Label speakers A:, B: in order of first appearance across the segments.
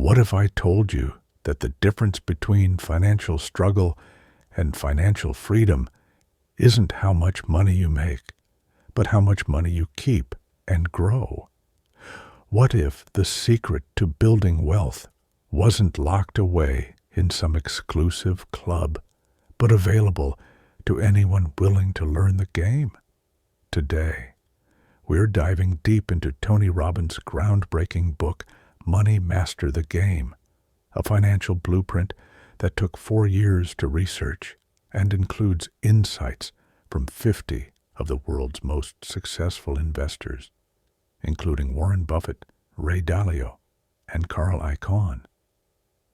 A: What if I told you that the difference between financial struggle and financial freedom isn't how much money you make, but how much money you keep and grow? What if the secret to building wealth wasn't locked away in some exclusive club, but available to anyone willing to learn the game? Today, we're diving deep into Tony Robbins' groundbreaking book, Money Master the Game, a financial blueprint that took 4 years to research and includes insights from 50 of the world's most successful investors, including Warren Buffett, Ray Dalio, and Carl Icahn.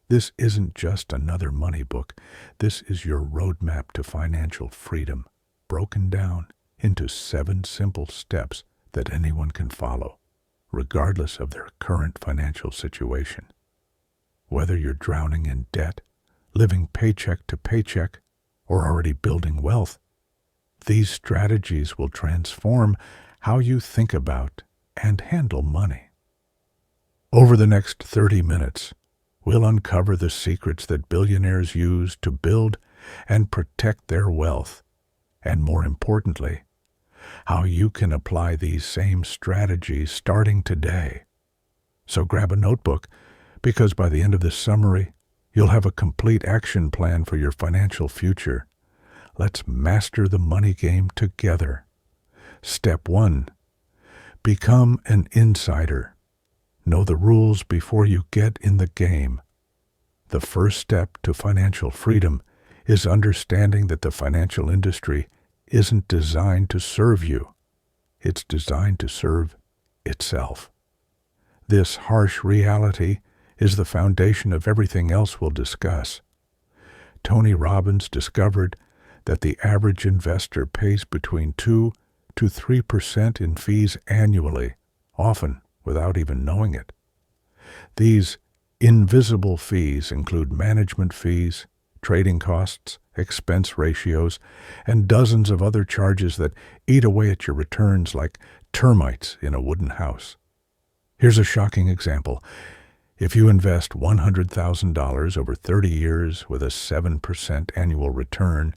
A: This isn't just another money book. This is your roadmap to financial freedom, broken down into 7 simple steps that anyone can follow, regardless of their current financial situation. Whether you're drowning in debt, living paycheck to paycheck, or already building wealth, these strategies will transform how you think about and handle money. Over the next 30 minutes, we'll uncover the secrets that billionaires use to build and protect their wealth, and more importantly, how you can apply these same strategies starting today. So grab a notebook, because by the end of this summary, you'll have a complete action plan for your financial future. Let's master the money game together. Step 1. Become an insider. Know the rules before you get in the game. The first step to financial freedom is understanding that the financial industry isn't designed to serve you. It's designed to serve itself. This harsh reality is the foundation of everything else we'll discuss. Tony Robbins discovered that the average investor pays between 2 to 3% in fees annually, often without even knowing it. These invisible fees include management fees, trading costs, expense ratios, and dozens of other charges that eat away at your returns like termites in a wooden house. Here's a shocking example. If you invest $100,000 over 30 years with a 7% annual return,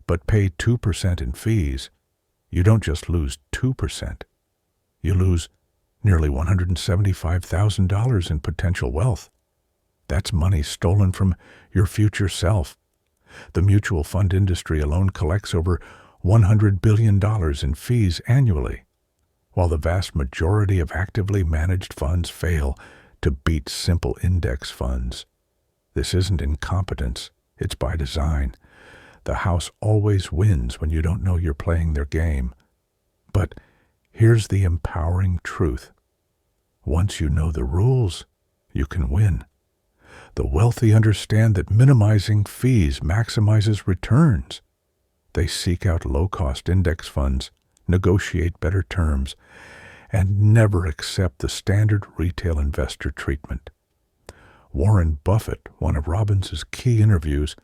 A: but pay 2% in fees, you don't just lose 2%. You lose nearly $175,000 in potential wealth. That's money stolen from your future self. The mutual fund industry alone collects over $100 billion in fees annually, while the vast majority of actively managed funds fail to beat simple index funds. This isn't incompetence, it's by design. The house always wins when you don't know you're playing their game. But here's the empowering truth. Once you know the rules, you can win. The wealthy understand that minimizing fees maximizes returns. They seek out low-cost index funds, negotiate better terms, and never accept the standard retail investor treatment. Warren Buffett, one of Robbins' key interviews,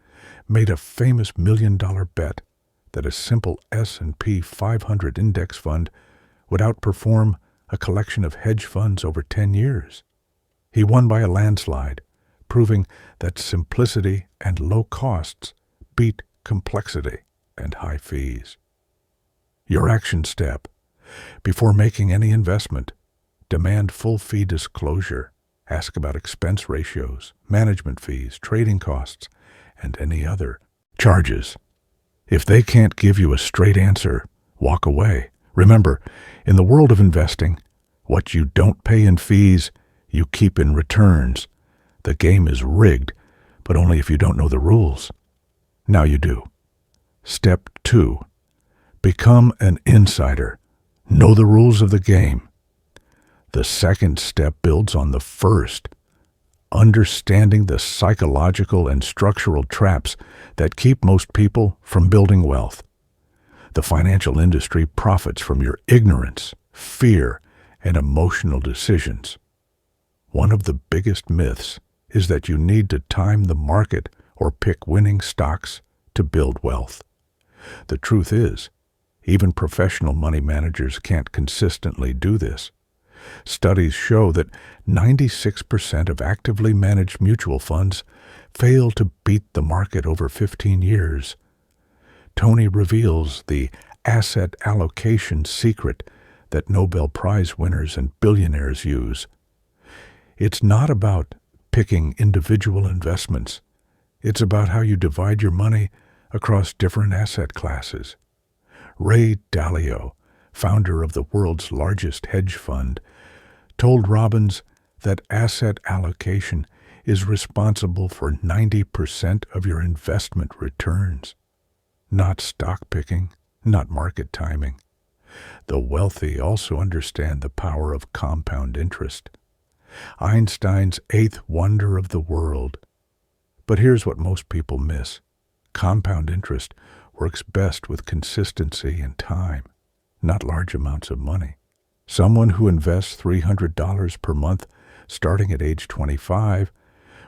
A: made a famous $1 million bet that a simple S&P 500 index fund would outperform a collection of hedge funds over 10 years. He won by a landslide, proving that simplicity and low costs beat complexity and high fees. Your action step: before making any investment, demand full fee disclosure. Ask about expense ratios, management fees, trading costs, and any other charges. If they can't give you a straight answer, walk away. Remember, in the world of investing, what you don't pay in fees, you keep in returns. The game is rigged, but only if you don't know the rules. Now you do. Step 2. Become an insider. Know the rules of the game. The second step builds on the first, understanding the psychological and structural traps that keep most people from building wealth. The financial industry profits from your ignorance, fear, and emotional decisions. One of the biggest myths is that you need to time the market or pick winning stocks to build wealth. The truth is, even professional money managers can't consistently do this. Studies show that 96% of actively managed mutual funds fail to beat the market over 15 years. Tony reveals the asset allocation secret that Nobel Prize winners and billionaires use. It's not about picking individual investments. It's about how you divide your money across different asset classes. Ray Dalio, founder of the world's largest hedge fund, told Robbins that asset allocation is responsible for 90% of your investment returns. Not stock picking, not market timing. The wealthy also understand the power of compound interest. Einstein's eighth wonder of the world. But here's what most people miss. Compound interest works best with consistency and time, not large amounts of money. Someone who invests $300 per month starting at age 25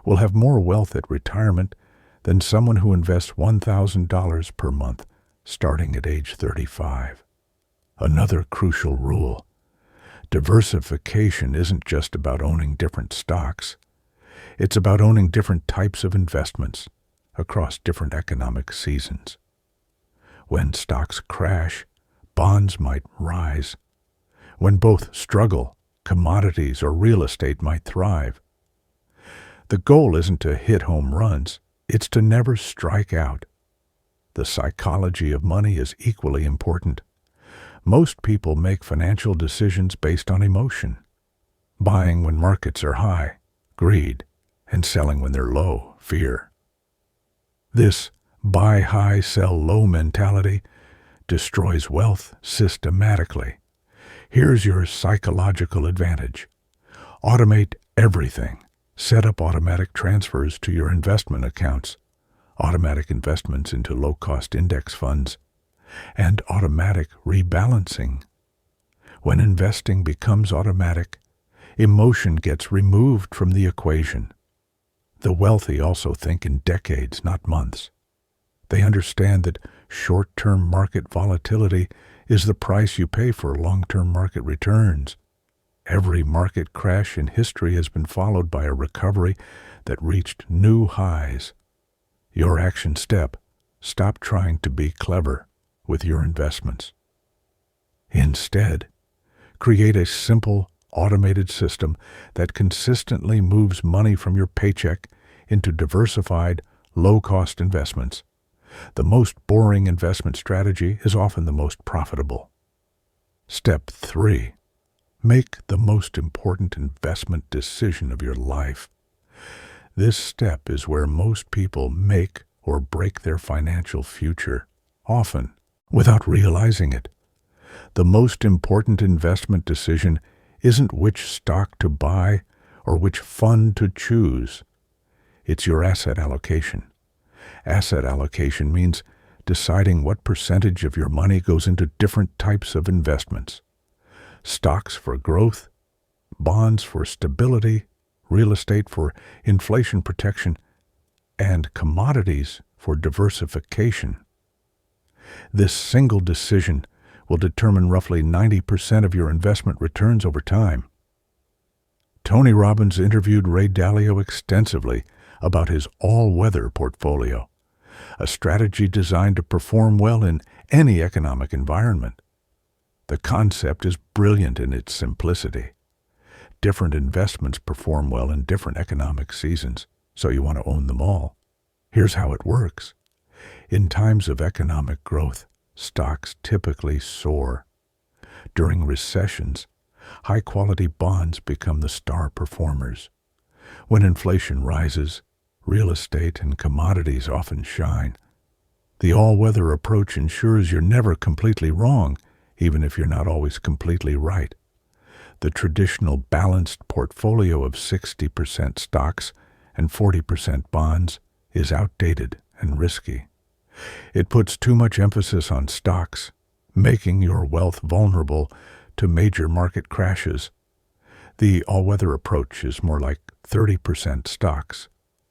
A: will have more wealth at retirement than someone who invests $1,000 per month starting at age 35. Another crucial rule: diversification isn't just about owning different stocks. It's about owning different types of investments across different economic seasons. When stocks crash, bonds might rise. When both struggle, commodities or real estate might thrive. The goal isn't to hit home runs, it's to never strike out. The psychology of money is equally important. Most people make financial decisions based on emotion. Buying when markets are high, greed, and selling when they're low, fear. This buy high, sell low mentality destroys wealth systematically. Here's your psychological advantage. Automate everything. Set up automatic transfers to your investment accounts, automatic investments into low-cost index funds, and automatic rebalancing. When investing becomes automatic, emotion gets removed from the equation. The wealthy also think in decades, not months. They understand that short-term market volatility is the price you pay for long-term market returns. Every market crash in history has been followed by a recovery that reached new highs. Your action step: stop trying to be clever with your investments. Instead, create a simple, automated system that consistently moves money from your paycheck into diversified, low-cost investments. The most boring investment strategy is often the most profitable. Step 3. Make the most important investment decision of your life. This step is where most people make or break their financial future, often without realizing it. The most important investment decision isn't which stock to buy or which fund to choose. It's your asset allocation. Asset allocation means deciding what percentage of your money goes into different types of investments. Stocks for growth, bonds for stability, real estate for inflation protection, and commodities for diversification. This single decision will determine roughly 90% of your investment returns over time. Tony Robbins interviewed Ray Dalio extensively about his all-weather portfolio, a strategy designed to perform well in any economic environment. The concept is brilliant in its simplicity. Different investments perform well in different economic seasons, so you want to own them all. Here's how it works. In times of economic growth, stocks typically soar. During recessions, high-quality bonds become the star performers. When inflation rises, real estate and commodities often shine. The all-weather approach ensures you're never completely wrong, even if you're not always completely right. The traditional balanced portfolio of 60% stocks and 40% bonds is outdated and risky. It puts too much emphasis on stocks, making your wealth vulnerable to major market crashes. The all-weather approach is more like 30% stocks,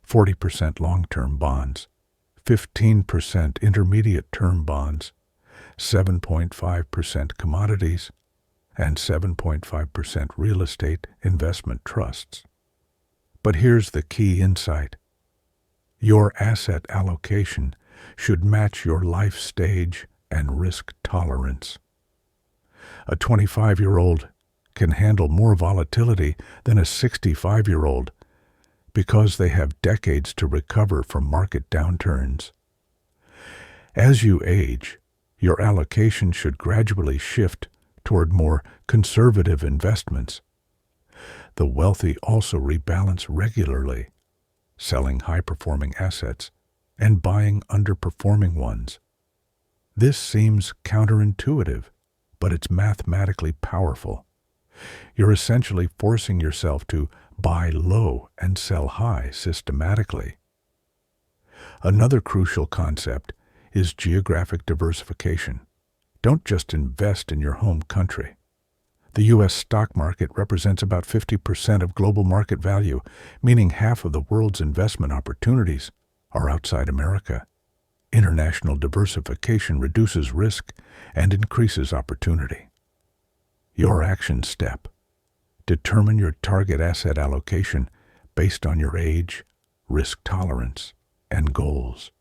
A: 40% long-term bonds, 15% intermediate-term bonds, 7.5% commodities, and 7.5% real estate investment trusts. But here's the key insight. Your asset allocation should match your life stage and risk tolerance. A 25-year-old can handle more volatility than a 65-year-old because they have decades to recover from market downturns. As you age, your allocation should gradually shift toward more conservative investments. The wealthy also rebalance regularly, selling high-performing assets and buying underperforming ones. This seems counterintuitive, but it's mathematically powerful. You're essentially forcing yourself to buy low and sell high systematically. Another crucial concept is geographic diversification. Don't just invest in your home country. The U.S. stock market represents about 50% of global market value, meaning half of the world's investment opportunities are outside America. International diversification reduces risk and increases opportunity. Your action step. Determine your target asset allocation based on your age, risk tolerance, and goals.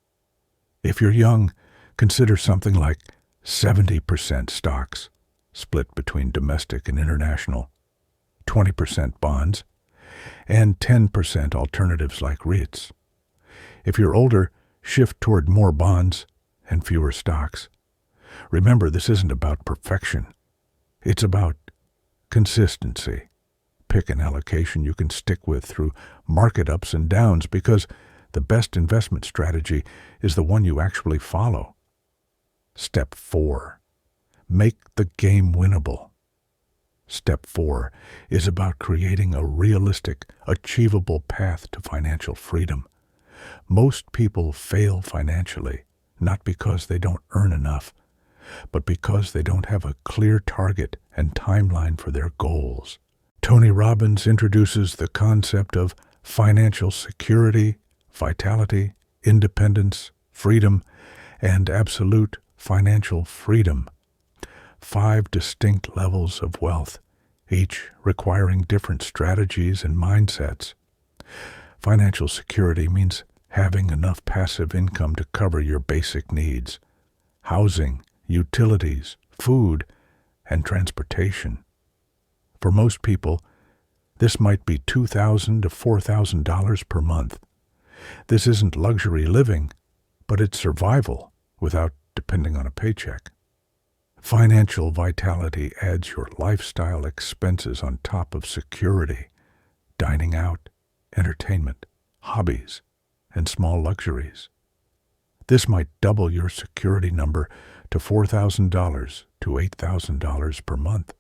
A: If you're young, consider something like 70% stocks, split between domestic and international, 20% bonds, and 10% alternatives like REITs. If you're older, shift toward more bonds and fewer stocks. Remember, this isn't about perfection. It's about consistency. Pick an allocation you can stick with through market ups and downs, because the best investment strategy is the one you actually follow. Step 4. Make the game winnable. Step 4 is about creating a realistic, achievable path to financial freedom. Most people fail financially, not because they don't earn enough, but because they don't have a clear target and timeline for their goals. Tony Robbins introduces the concept of financial security, vitality, independence, freedom, and absolute financial freedom. 5 distinct levels of wealth, each requiring different strategies and mindsets. Financial security means having enough passive income to cover your basic needs: housing, utilities, food, and transportation. For most people, this might be $2,000 to $4,000 per month. This isn't luxury living, but it's survival without depending on a paycheck. Financial vitality adds your lifestyle expenses on top of security: dining out, entertainment, hobbies, and small luxuries. This might double your security number to $4,000 to $8,000 per month.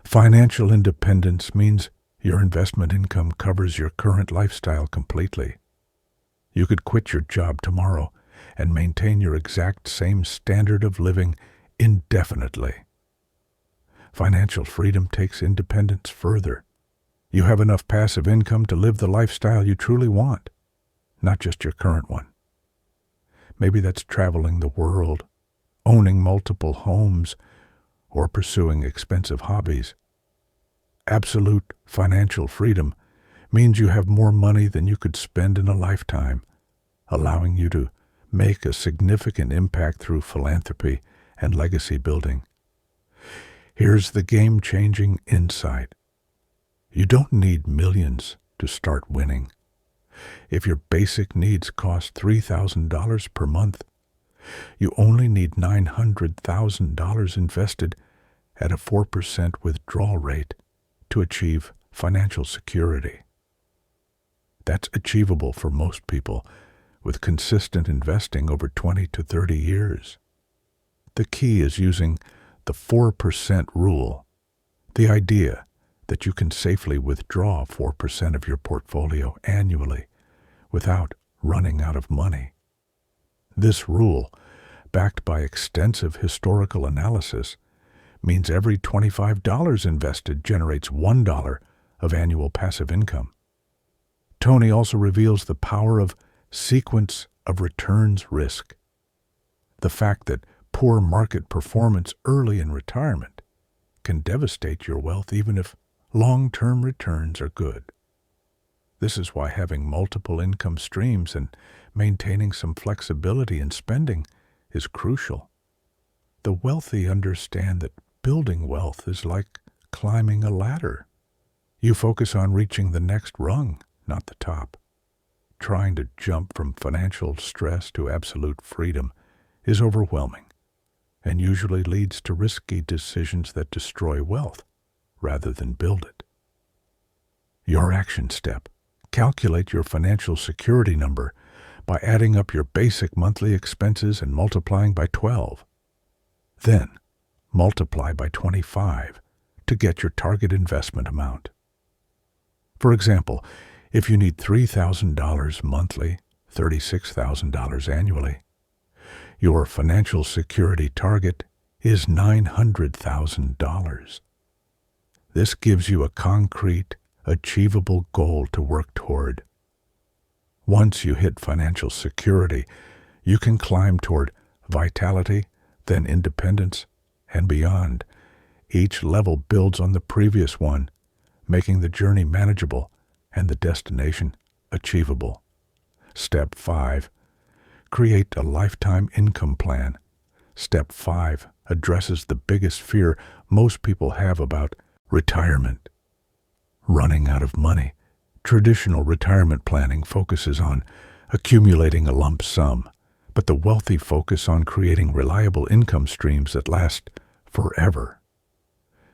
A: Financial independence means your investment income covers your current lifestyle completely. You could quit your job tomorrow and maintain your exact same standard of living indefinitely. Financial freedom takes independence further. You have enough passive income to live the lifestyle you truly want, not just your current one. Maybe that's traveling the world, owning multiple homes, or pursuing expensive hobbies. Absolute financial freedom means you have more money than you could spend in a lifetime, allowing you to make a significant impact through philanthropy and legacy building. Here's the game-changing insight. You don't need millions to start winning. If your basic needs cost $3,000 per month, you only need $900,000 invested at a 4% withdrawal rate to achieve financial security. That's achievable for most people with consistent investing over 20 to 30 years. The key is using the 4% rule, the idea that you can safely withdraw 4% of your portfolio annually without running out of money. This rule, backed by extensive historical analysis, means every $25 invested generates $1 of annual passive income. Tony also reveals the power of sequence of returns risk. The fact that poor market performance early in retirement can devastate your wealth even if long-term returns are good. This is why having multiple income streams and maintaining some flexibility in spending is crucial. The wealthy understand that building wealth is like climbing a ladder. You focus on reaching the next rung, not the top. Trying to jump from financial stress to absolute freedom is overwhelming and usually leads to risky decisions that destroy wealth rather than build it. Your action step: calculate your financial security number by adding up your basic monthly expenses and multiplying by 12. Then, multiply by 25 to get your target investment amount. For example, if you need $3,000 monthly, $36,000 annually, your financial security target is $900,000. This gives you a concrete, achievable goal to work toward. Once you hit financial security, you can climb toward vitality, then independence, and beyond. Each level builds on the previous one, making the journey manageable and the destination achievable. Step 5. Create a lifetime income plan. Step 5 addresses the biggest fear most people have about retirement: running out of money. Traditional retirement planning focuses on accumulating a lump sum, but the wealthy focus on creating reliable income streams that last forever.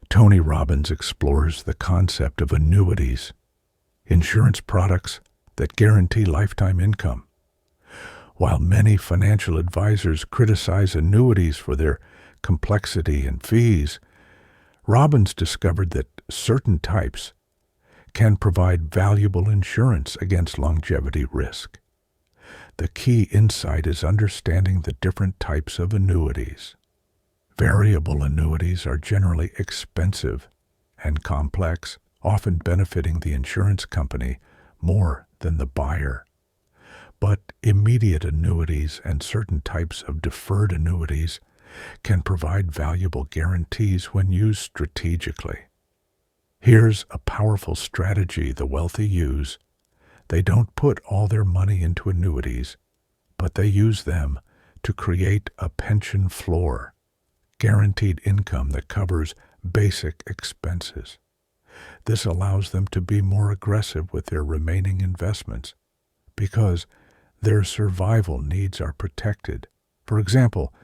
A: Tony Robbins explores the concept of annuities, insurance products that guarantee lifetime income. While many financial advisors criticize annuities for their complexity and fees, Robbins discovered that certain types can provide valuable insurance against longevity risk. The key insight is understanding the different types of annuities. Variable annuities are generally expensive and complex, often benefiting the insurance company more than the buyer. But immediate annuities and certain types of deferred annuities can provide valuable guarantees when used strategically. Here's a powerful strategy the wealthy use. They don't put all their money into annuities, but they use them to create a pension floor, guaranteed income that covers basic expenses. This allows them to be more aggressive with their remaining investments because their survival needs are protected. For example,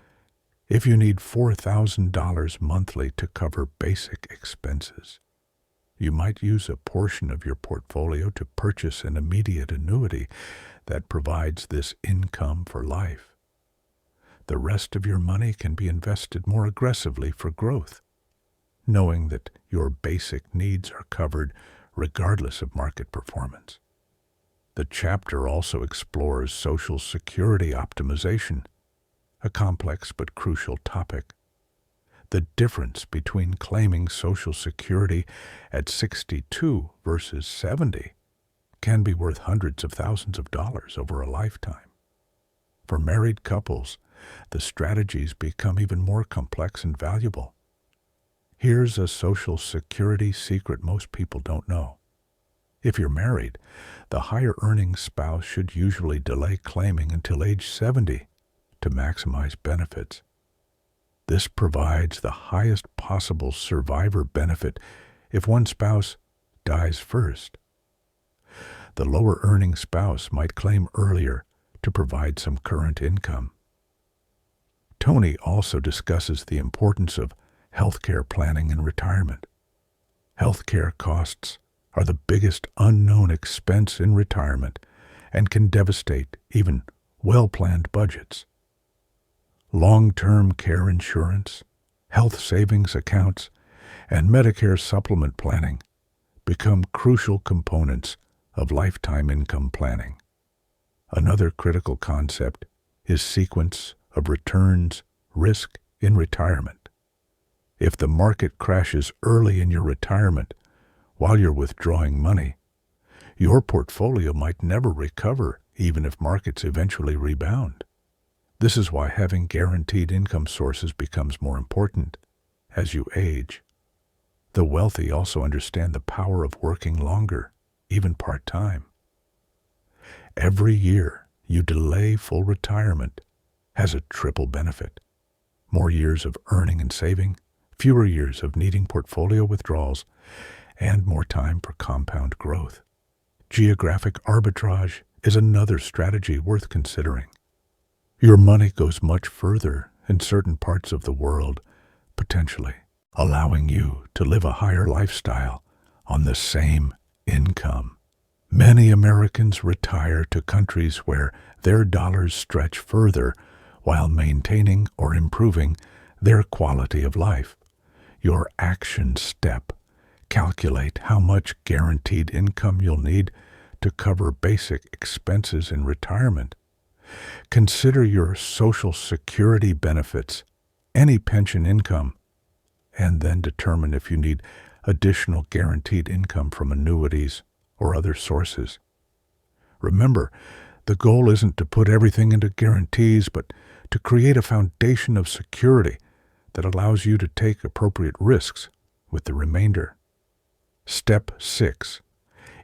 A: if you need $4,000 monthly to cover basic expenses, you might use a portion of your portfolio to purchase an immediate annuity that provides this income for life. The rest of your money can be invested more aggressively for growth, knowing that your basic needs are covered regardless of market performance. The chapter also explores Social Security optimization, a complex but crucial topic. The difference between claiming Social Security at 62 versus 70 can be worth hundreds of thousands of dollars over a lifetime. For married couples, the strategies become even more complex and valuable. Here's a Social Security secret most people don't know. If you're married, the higher-earning spouse should usually delay claiming until age 70 to maximize benefits. This provides the highest possible survivor benefit if one spouse dies first. The lower-earning spouse might claim earlier to provide some current income. Tony also discusses the importance of healthcare planning in retirement. Healthcare costs are the biggest unknown expense in retirement and can devastate even well-planned budgets. Long-term care insurance, health savings accounts, and Medicare supplement planning become crucial components of lifetime income planning. Another critical concept is sequence of returns risk in retirement. If the market crashes early in your retirement while you're withdrawing money, your portfolio might never recover even if markets eventually rebound. This is why having guaranteed income sources becomes more important as you age. The wealthy also understand the power of working longer, even part-time. Every year you delay full retirement has a triple benefit. More years of earning and saving, fewer years of needing portfolio withdrawals, and more time for compound growth. Geographic arbitrage is another strategy worth considering. Your money goes much further in certain parts of the world, potentially allowing you to live a higher lifestyle on the same income. Many Americans retire to countries where their dollars stretch further while maintaining or improving their quality of life. Your action step: calculate how much guaranteed income you'll need to cover basic expenses in retirement. Consider your Social Security benefits, any pension income, and then determine if you need additional guaranteed income from annuities or other sources. Remember, the goal isn't to put everything into guarantees, but to create a foundation of security that allows you to take appropriate risks with the remainder. Step 6.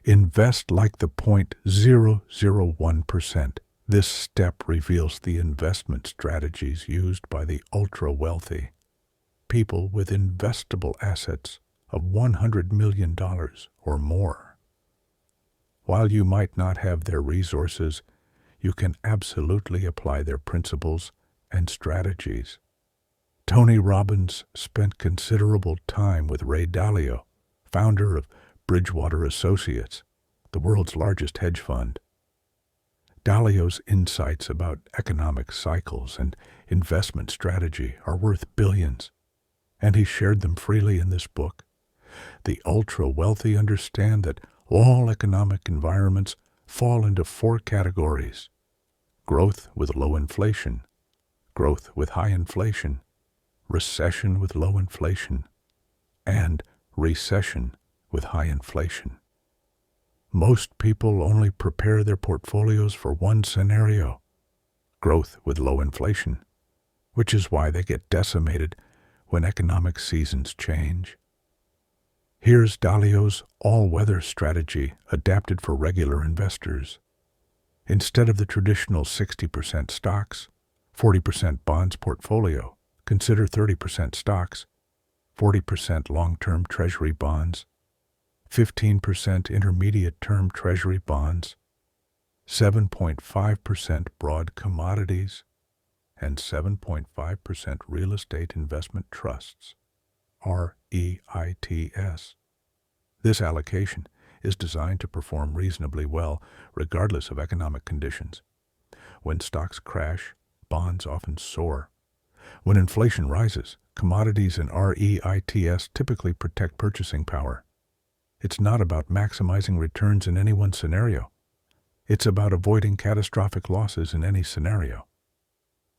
A: Invest like the 0.001%. This step reveals the investment strategies used by the ultra-wealthy, people with investable assets of $100 million or more. While you might not have their resources, you can absolutely apply their principles and strategies. Tony Robbins spent considerable time with Ray Dalio, founder of Bridgewater Associates, the world's largest hedge fund. Dalio's insights about economic cycles and investment strategy are worth billions, and he shared them freely in this book. The ultra-wealthy understand that all economic environments fall into 4 categories: growth with low inflation, growth with high inflation, recession with low inflation, and recession with high inflation. Most people only prepare their portfolios for one scenario: growth with low inflation, which is why they get decimated when economic seasons change. Here's Dalio's all-weather strategy adapted for regular investors. Instead of the traditional 60% stocks, 40% bonds portfolio, consider 30% stocks, 40% long-term treasury bonds, 15% intermediate-term treasury bonds, 7.5% broad commodities, and 7.5% real estate investment trusts, REITs. This allocation is designed to perform reasonably well regardless of economic conditions. When stocks crash, bonds often soar. When inflation rises, commodities and REITs typically protect purchasing power. It's not about maximizing returns in any one scenario. It's about avoiding catastrophic losses in any scenario.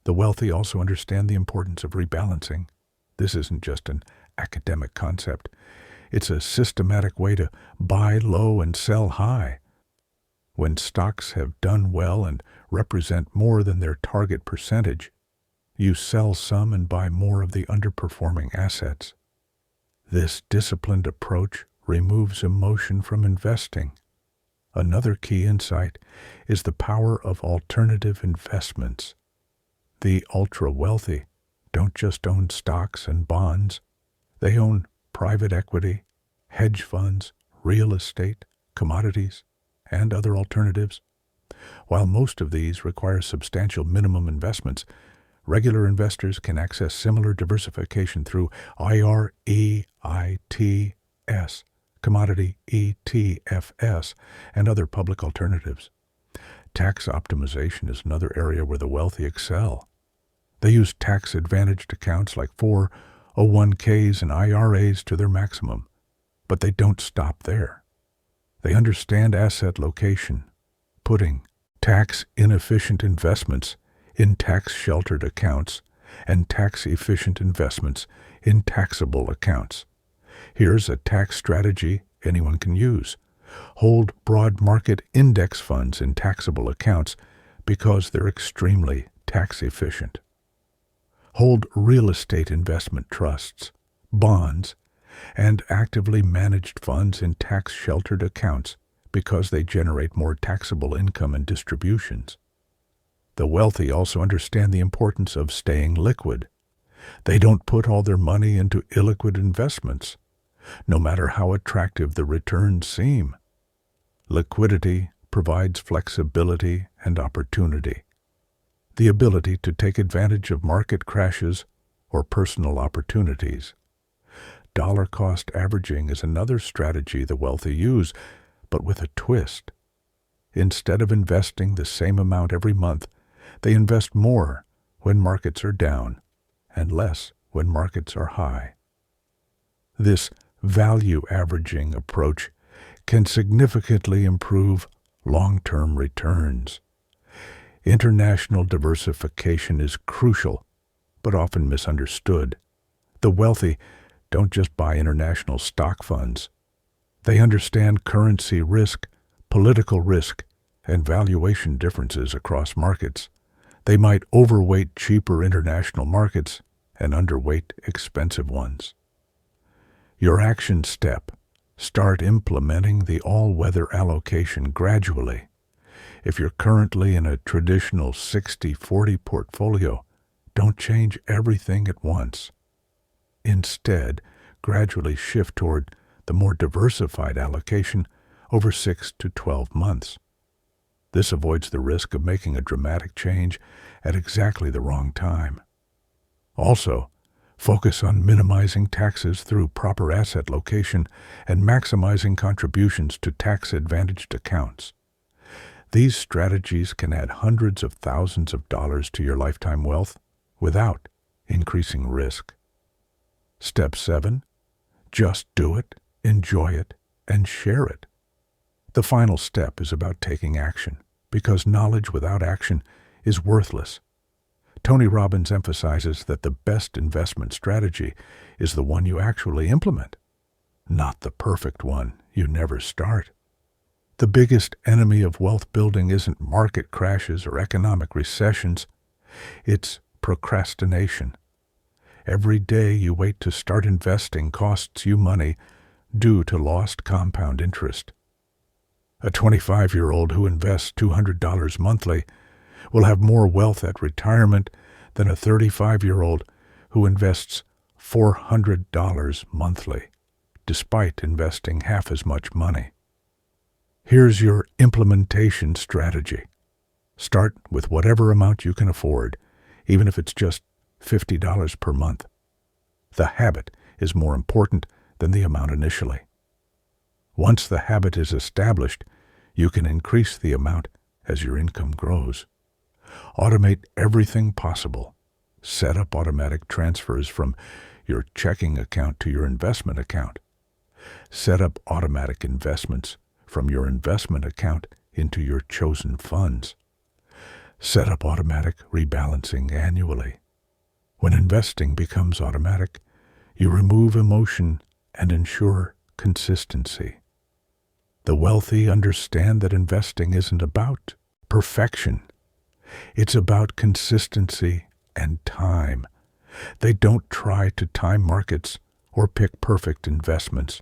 A: The wealthy also understand the importance of rebalancing. This isn't just an academic concept. It's a systematic way to buy low and sell high. When stocks have done well and represent more than their target percentage, you sell some and buy more of the underperforming assets. This disciplined approach removes emotion from investing. Another key insight is the power of alternative investments. The ultra-wealthy don't just own stocks and bonds. They own private equity, hedge funds, real estate, commodities, and other alternatives. While most of these require substantial minimum investments, regular investors can access similar diversification through REITs, commodity ETFs, and other public alternatives. Tax optimization is another area where the wealthy excel. They use tax-advantaged accounts like 401ks and IRAs to their maximum, but they don't stop there. They understand asset location, putting tax-inefficient investments in tax-sheltered accounts and tax-efficient investments in taxable accounts. Here's a tax strategy anyone can use. Hold broad market index funds in taxable accounts because they're extremely tax efficient. Hold real estate investment trusts, bonds, and actively managed funds in tax-sheltered accounts because they generate more taxable income and distributions. The wealthy also understand the importance of staying liquid. They don't put all their money into illiquid investments, no matter how attractive the returns seem. Liquidity provides flexibility and opportunity, the ability to take advantage of market crashes or personal opportunities. Dollar-cost averaging is another strategy the wealthy use, but with a twist. Instead of investing the same amount every month, they invest more when markets are down and less when markets are high. This value averaging approach can significantly improve long-term returns. International diversification is crucial, but often misunderstood. The wealthy don't just buy international stock funds. They understand currency risk, political risk, and valuation differences across markets. They might overweight cheaper international markets and underweight expensive ones. Your action step: start implementing the all-weather allocation gradually. If you're currently in a traditional 60-40 portfolio, don't change everything at once. Instead, gradually shift toward the more diversified allocation over 6 to 12 months. This avoids the risk of making a dramatic change at exactly the wrong time. Also, focus on minimizing taxes through proper asset location and maximizing contributions to tax-advantaged accounts. These strategies can add hundreds of thousands of dollars to your lifetime wealth without increasing risk. Step 7. Just do it, enjoy it, and share it. The final step is about taking action, because knowledge without action is worthless. Tony Robbins emphasizes that the best investment strategy is the one you actually implement, not the perfect one you never start. The biggest enemy of wealth building isn't market crashes or economic recessions. It's procrastination. Every day you wait to start investing costs you money due to lost compound interest. A 25-year-old who invests $200 monthly will have more wealth at retirement than a 35-year-old who invests $400 monthly, despite investing half as much money. Here's your implementation strategy. Start with whatever amount you can afford, even if it's just $50 per month. The habit is more important than the amount initially. Once the habit is established, you can increase the amount as your income grows. Automate everything possible. Set up automatic transfers from your checking account to your investment account. Set up automatic investments from your investment account into your chosen funds. Set up automatic rebalancing annually. When investing becomes automatic, you remove emotion and ensure consistency. The wealthy understand that investing isn't about perfection. It's about consistency and time. They don't try to time markets or pick perfect investments.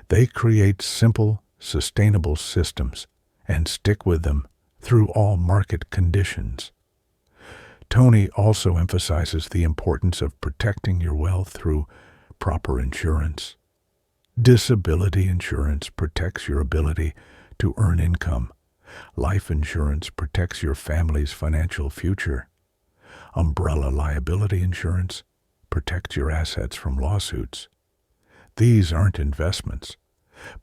A: They create simple, sustainable systems and stick with them through all market conditions. Tony also emphasizes the importance of protecting your wealth through proper insurance. Disability insurance protects your ability to earn income. Life insurance protects your family's financial future. Umbrella liability insurance protects your assets from lawsuits. These aren't investments,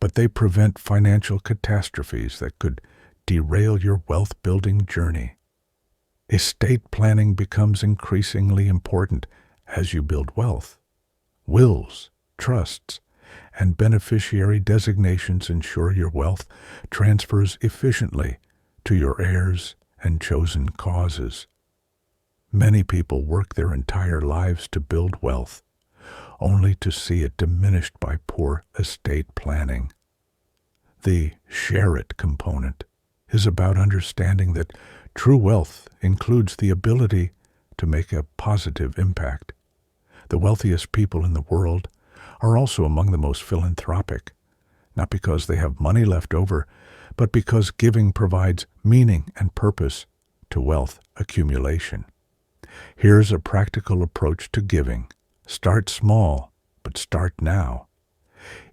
A: but they prevent financial catastrophes that could derail your wealth-building journey. Estate planning becomes increasingly important as you build wealth. Wills, trusts, and beneficiary designations ensure your wealth transfers efficiently to your heirs and chosen causes. Many people work their entire lives to build wealth, only to see it diminished by poor estate planning. The share it component is about understanding that true wealth includes the ability to make a positive impact. The wealthiest people in the world are also among the most philanthropic, not because they have money left over, but because giving provides meaning and purpose to wealth accumulation. Here's a practical approach to giving. Start small, but start now.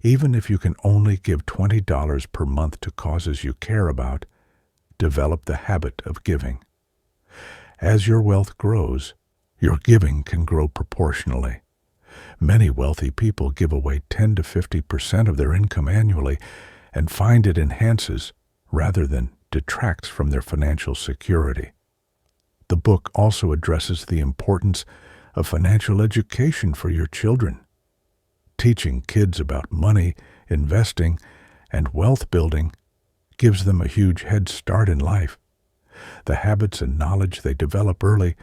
A: Even if you can only give $20 per month to causes you care about, develop the habit of giving. As your wealth grows, your giving can grow proportionally. Many wealthy people give away 10 to 50% of their income annually and find it enhances rather than detracts from their financial security. The book also addresses the importance of financial education for your children. Teaching kids about money, investing, and wealth building gives them a huge head start in life. The habits and knowledge they develop early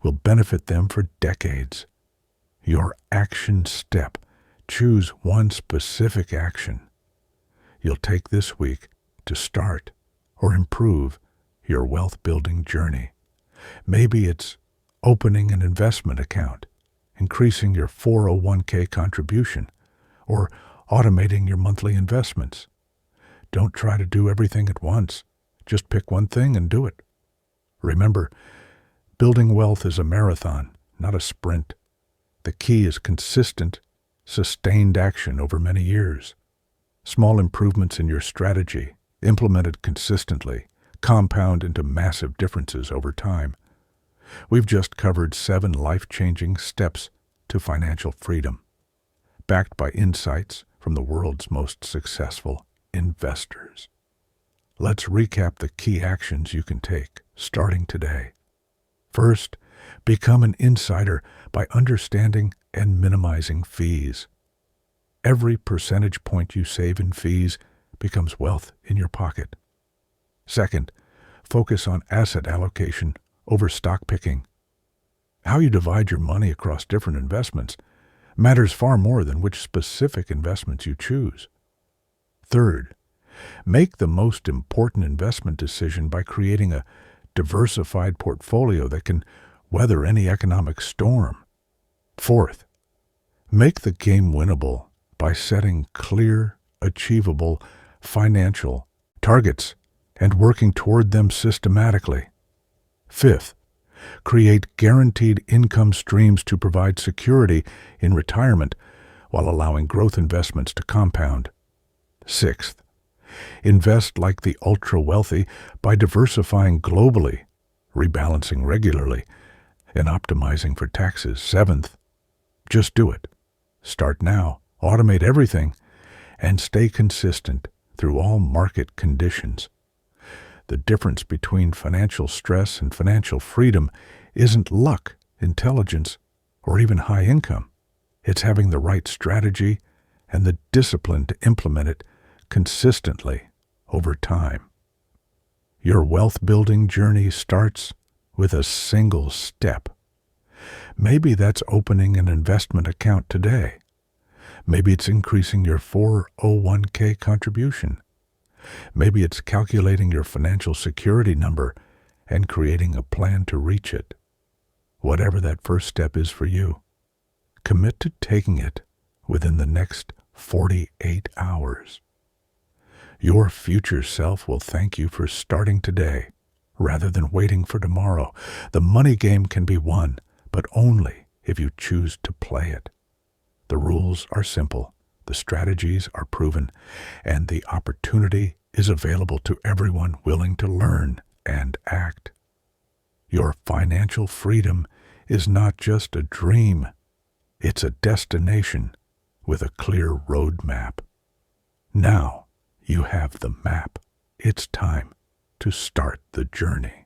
A: will benefit them for decades. Your action step. Choose one specific action you'll take this week to start or improve your wealth-building journey. Maybe it's opening an investment account, increasing your 401k contribution, or automating your monthly investments. Don't try to do everything at once. Just pick one thing and do it. Remember, building wealth is a marathon, not a sprint. The key is consistent, sustained action over many years. Small improvements in your strategy, implemented consistently, compound into massive differences over time. We've just covered 7 life-changing steps to financial freedom, backed by insights from the world's most successful investors. Let's recap the key actions you can take starting today. First, become an insider by understanding and minimizing fees. Every percentage point you save in fees becomes wealth in your pocket. Second, focus on asset allocation over stock picking. How you divide your money across different investments matters far more than which specific investments you choose. Third, make the most important investment decision by creating a diversified portfolio that can weather any economic storm. Fourth, make the game winnable by setting clear, achievable financial targets and working toward them systematically. Fifth, create guaranteed income streams to provide security in retirement while allowing growth investments to compound. Sixth, invest like the ultra-wealthy by diversifying globally, rebalancing regularly, and optimizing for taxes. Seventh, just do it. Start now, automate everything, and stay consistent through all market conditions. The difference between financial stress and financial freedom isn't luck, intelligence, or even high income. It's having the right strategy and the discipline to implement it consistently over time. Your wealth-building journey starts with a single step. Maybe that's opening an investment account today. Maybe it's increasing your 401k contribution. Maybe it's calculating your financial security number and creating a plan to reach it. Whatever that first step is for you, commit to taking it within the next 48 hours. Your future self will thank you for starting today rather than waiting for tomorrow. The money game can be won, but only if you choose to play it. The rules are simple, the strategies are proven, and the opportunity is available to everyone willing to learn and act. Your financial freedom is not just a dream, it's a destination with a clear roadmap. Now you have the map. It's time to start the journey.